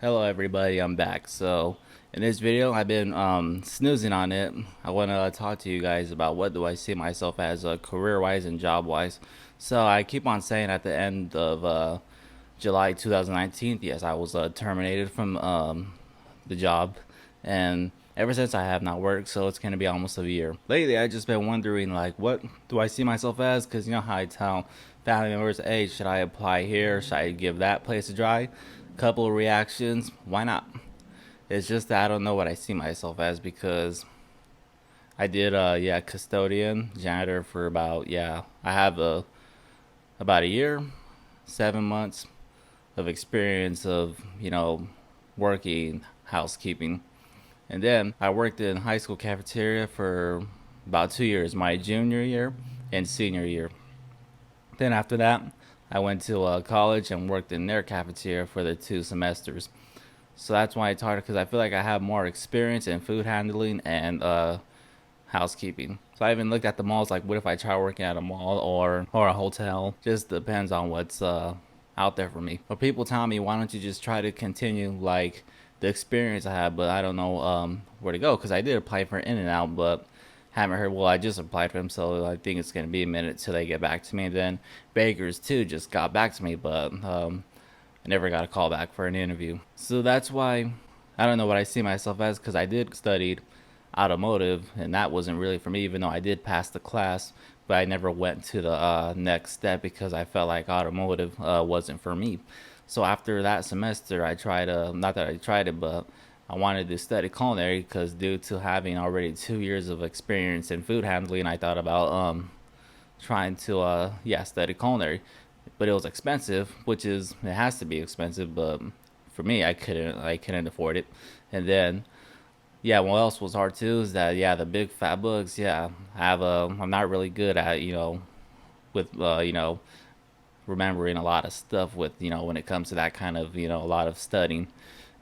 Hello everybody, I'm back. So in this video I've been snoozing on it. I want to talk to you guys about what do I see myself as career wise and job wise. So I keep on saying at the end of July 2019, yes, I was terminated from the job, and ever since I have not worked, so it's going to be almost a year. Lately I just been wondering, like, what do I see myself as? Because you know how I tell family members, hey, should I apply here, should I give that place a try? Couple of reactions, why not? It's just that I don't know what I see myself as, because I did custodian janitor for about, I have about a year, 7 months of experience of working housekeeping. And then I worked in high school cafeteria for about 2 years, my junior year and senior year. Then after that, I went to college and worked in their cafeteria for the 2 semesters. So that's why it's harder, because I feel like I have more experience in food handling and housekeeping. So I even looked at the malls, like what if I try working at a mall or a hotel? Just depends on what's out there for me. But people tell me, why don't you just try to continue like the experience I have? But I don't know where to go, because I did apply for In-N-Out, but haven't heard. Well, I just applied for them, so I think it's gonna be a minute till they get back to me. And then Bakers too just got back to me, but I never got a call back for an interview. So that's why I don't know what I see myself as, because I did studied automotive, and that wasn't really for me, even though I did pass the class. But I never went to the next step, because I felt like automotive wasn't for me. So after that semester, I tried, not that I tried it, but I wanted to study culinary, because due to having already 2 years of experience in food handling, I thought about trying to study culinary. But it was expensive, which is, it has to be expensive, but for me, I couldn't afford it. And then what else was hard too is that, the big fat books, I'm not really good at, with remembering a lot of stuff, with when it comes to that kind of, a lot of studying.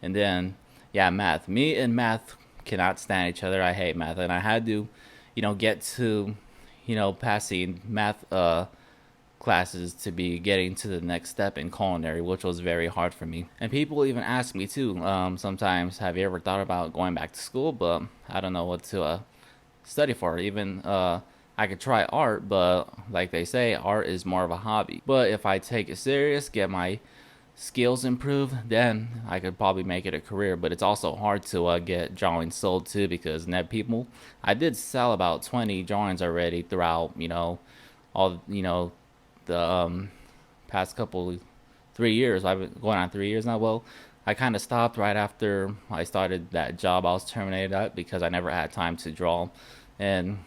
And then math, me and math cannot stand each other. I hate math, and I had to get to passing math classes to be getting to the next step in culinary, which was very hard for me. And people even ask me too, sometimes, have you ever thought about going back to school? But I don't know what to study for. Even I could try art, but like they say, art is more of a hobby. But if I take it serious, get my skills improved, then I could probably make it a career. But it's also hard to get drawings sold too, because net people, I did sell about 20 drawings already throughout, all the past couple 3 years. I've been going on 3 years now. Well, I kind of stopped right after I started that job I was terminated at, because I never had time to draw. And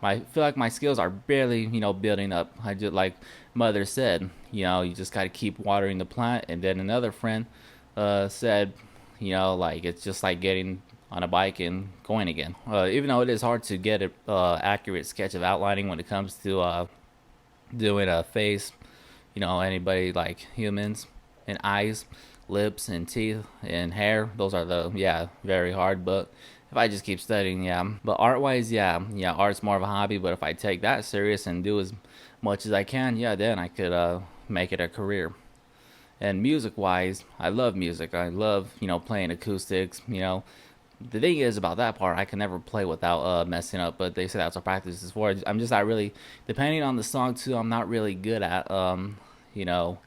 I feel like my skills are barely building up. I just, like mother said, you just got to keep watering the plant. And then another friend said, like, it's just like getting on a bike and going again. Even though it is hard to get an accurate sketch of outlining when it comes to doing a face, anybody, like humans, and eyes, lips, and teeth, and hair, those are the, very hard. But if I just keep studying, but art wise, art's more of a hobby. But if I take that serious and do as much as I can, then I could make it a career. And music wise, I love music. I love playing acoustics. The thing is about that part, I can never play without messing up. But they say that's what practice is for. I'm just not really, depending on the song too, I'm not really good at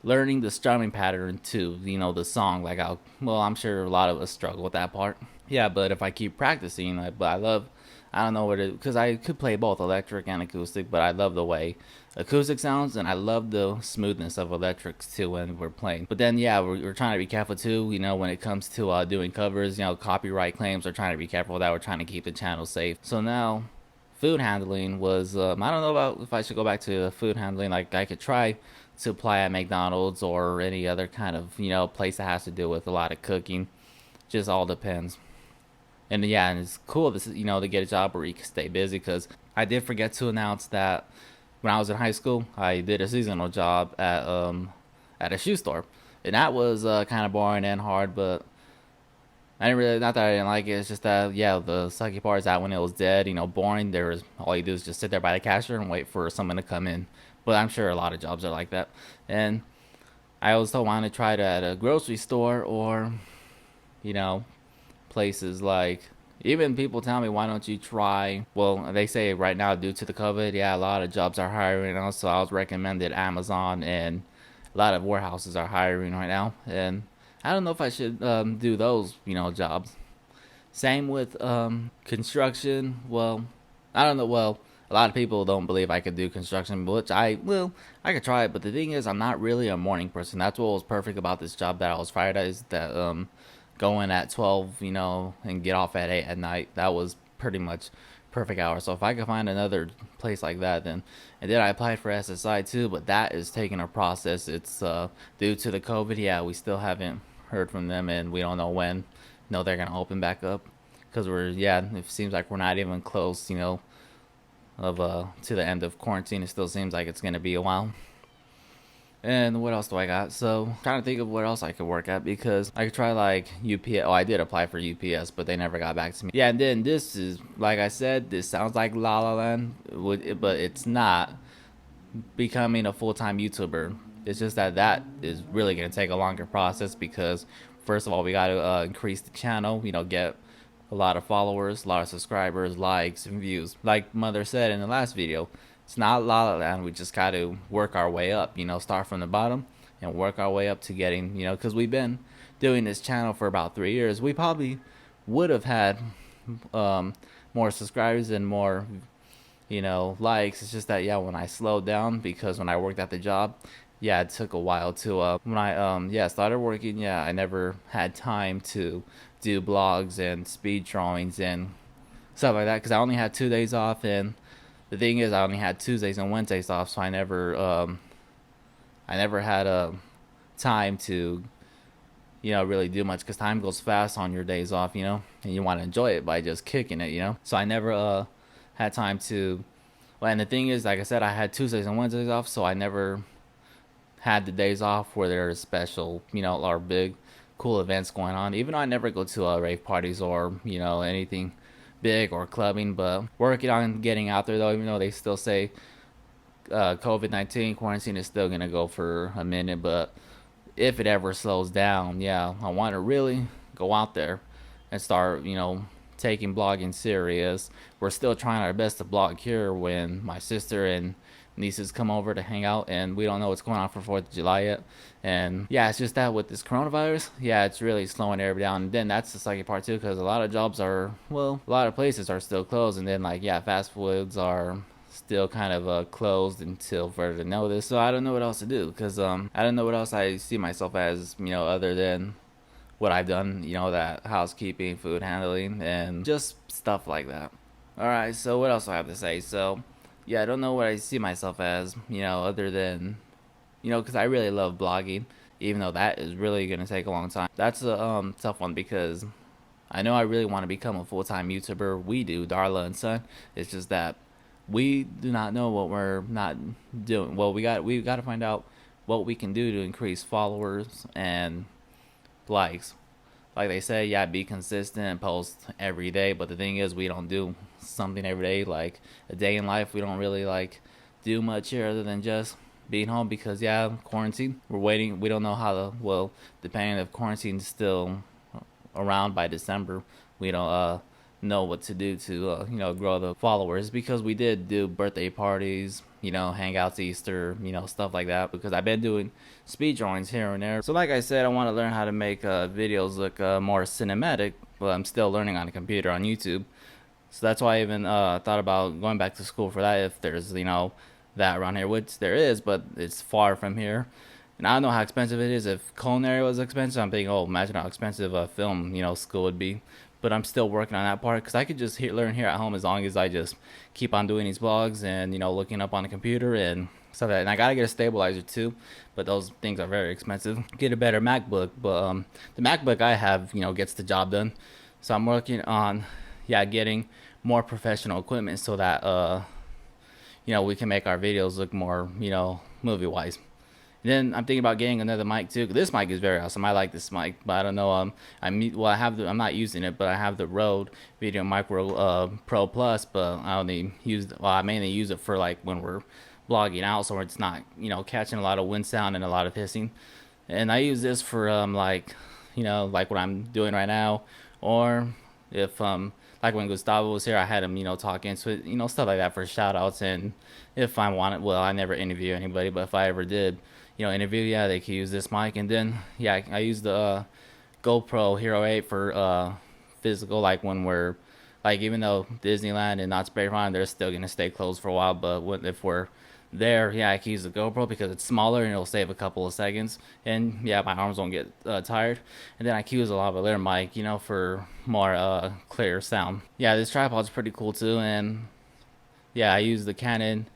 learning the strumming pattern to the song. Like, I'm sure a lot of us struggle with that part. Yeah, but if I keep practicing, but I love, I don't know what it, because I could play both electric and acoustic, but I love the way acoustic sounds, and I love the smoothness of electrics too when we're playing. But then we're trying to be careful too, when it comes to doing covers, copyright claims. We're trying to be careful with that. We're trying to keep the channel safe. So now food handling was, I don't know about if I should go back to food handling. Like, I could try to apply at McDonald's or any other kind of place that has to do with a lot of cooking. Just all depends. And and it's cool this to get a job where you can stay busy, because I did forget to announce that when I was in high school, I did a seasonal job at a shoe store. And that was kind of boring and hard. But I didn't really, not that I didn't like it, it's just that, the sucky part is that when it was dead, boring, there was, all you do is just sit there by the cashier and wait for someone to come in. But I'm sure a lot of jobs are like that. And I also wanted to try it at a grocery store, or you know, places like, even people tell me, why don't you try, well, they say right now due to the COVID, yeah, a lot of jobs are hiring. Also, I was recommended Amazon, and a lot of warehouses are hiring right now. And I don't know if I should do those, jobs. Same with construction. Well, I don't know. Well, a lot of people don't believe I could do construction, which I could try it. But the thing is, I'm not really a morning person. That's what was perfect about this job that I was fired at, is that going at 12, and get off at 8 at night. That was pretty much perfect hour. So if I could find another place like that, then, and then I applied for SSI too, but that is taking a process. It's due to the COVID. Yeah, we still haven't heard from them, and we don't know when. No, they're gonna open back up, because it seems like we're not even close. Of to the end of quarantine. It still seems like it's gonna be a while. And what else do I got? So, trying to think of what else I could work at, because I could try like UPS. Oh, I did apply for UPS, but they never got back to me. Yeah, and then this is, like I said, this sounds like La La Land, but it's not becoming a full-time YouTuber. It's just that is really going to take a longer process, because first of all, we got to increase the channel, get a lot of followers, a lot of subscribers, likes, and views. Like Mother said in the last video, it's not La La Land. We just got to work our way up, start from the bottom and work our way up to getting, because we've been doing this channel for about 3 years. We probably would have had more subscribers and more likes. It's just that, yeah, when I slowed down, because when I worked at the job, yeah, it took a while to when I started working, yeah, I never had time to do blogs and speed drawings and stuff like that, because I only had 2 days off. And the thing is, I only had Tuesdays and Wednesdays off, so I never had time to really do much, because time goes fast on your days off, and you want to enjoy it by just kicking it. So I never had time to. Well, and the thing is, like I said, I had Tuesdays and Wednesdays off, so I never had the days off where there's special, or big, cool events going on. Even though I never go to rave parties or anything big or clubbing, but working on getting out there though. Even though they still say COVID-19 quarantine is still gonna go for a minute, but if it ever slows down, yeah, I want to really go out there and start, taking blogging serious. We're still trying our best to blog here when my sister and nieces come over to hang out, and we don't know what's going on for 4th of July yet. And yeah, it's just that with this coronavirus, yeah, it's really slowing everybody down. And then that's the second part too, because a lot of jobs are, well, a lot of places are still closed. And then, like, yeah, fast foods are still kind of closed until further notice. So I don't know what else to do, because I don't know what else I see myself as, other than what I've done, that housekeeping, food handling, and just stuff like that. Alright, so what else do I have to say? So yeah, I don't know what I see myself as, other than, because I really love blogging, even though that is really going to take a long time. That's a tough one, because I know I really want to become a full-time YouTuber. We do, Darla and Son. It's just that we do not know what we're not doing. Well, we got to find out what we can do to increase followers and likes. Like they say, yeah, be consistent and post every day. But the thing is, we don't do something every day. Like a day in life, we don't really do much here other than just being home, because yeah, quarantine. We're waiting. We don't know how to. Well, depending if quarantine's still around by December, we don't know what to do to grow the followers, because we did do birthday parties, hangouts, Easter, stuff like that, because I've been doing speed drawings here and there. So like I said, I want to learn how to make videos look more cinematic, but I'm still learning on a computer on YouTube. So that's why I even thought about going back to school for that, if there's that around here, which there is, but it's far from here. And I don't know how expensive it is. If culinary was expensive, I'm thinking, oh, imagine how expensive a film, school would be. But I'm still working on that part, because I could just learn here at home, as long as I just keep on doing these vlogs and, looking up on the computer and stuff like that. And I got to get a stabilizer too, but those things are very expensive. Get a better MacBook, but the MacBook I have, gets the job done. So I'm working on, yeah, getting more professional equipment, so that, we can make our videos look more, movie-wise. Then I'm thinking about getting another mic too. This mic is very awesome. I like this mic, but I don't know. I'm not using it, but I have the Rode Video Micro Pro Plus, but I mainly use it for when we're vlogging out, so it's not catching a lot of wind sound and a lot of hissing. And I use this for you know, like what I'm doing right now, or if like when Gustavo was here, I had him, you know, talk into it, you know, stuff like that for shout outs. And if I wanted, well, I never interview anybody, but if I ever did, you know, interview, yeah, they could use this mic. And then yeah, I use the GoPro Hero 8 for physical, like when we're like, even though Disneyland and Knott's Berry Farm, they're still gonna stay closed for a while, but if we're there, yeah, I can use the GoPro because it's smaller and it'll save a couple of seconds, and yeah, my arms won't get tired. And then I can use a lavalier mic, you know, for more clear sound. Yeah, this tripod's pretty cool too. And yeah, I use the Canon,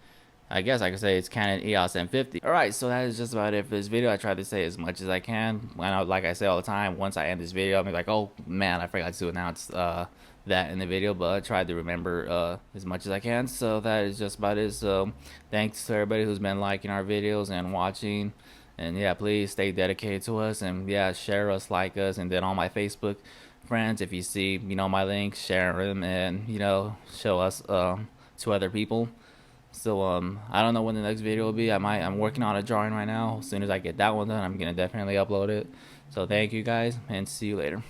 I guess I could say it's Canon EOS M50. Alright, so that is just about it for this video. I tried to say as much as I can. Like I say all the time, once I end this video, I'll be like, oh man, I forgot to announce that in the video, but I tried to remember as much as I can. So that is just about it. So thanks to everybody who's been liking our videos and watching. And yeah, please stay dedicated to us, and yeah, share us, like us, and then all my Facebook friends, if you see, you know, my links, share them, and you know, show us to other people. So I don't know when the next video will be. I'm working on a drawing right now. As soon as I get that one done, I'm gonna definitely upload it. So thank you guys, and see you later.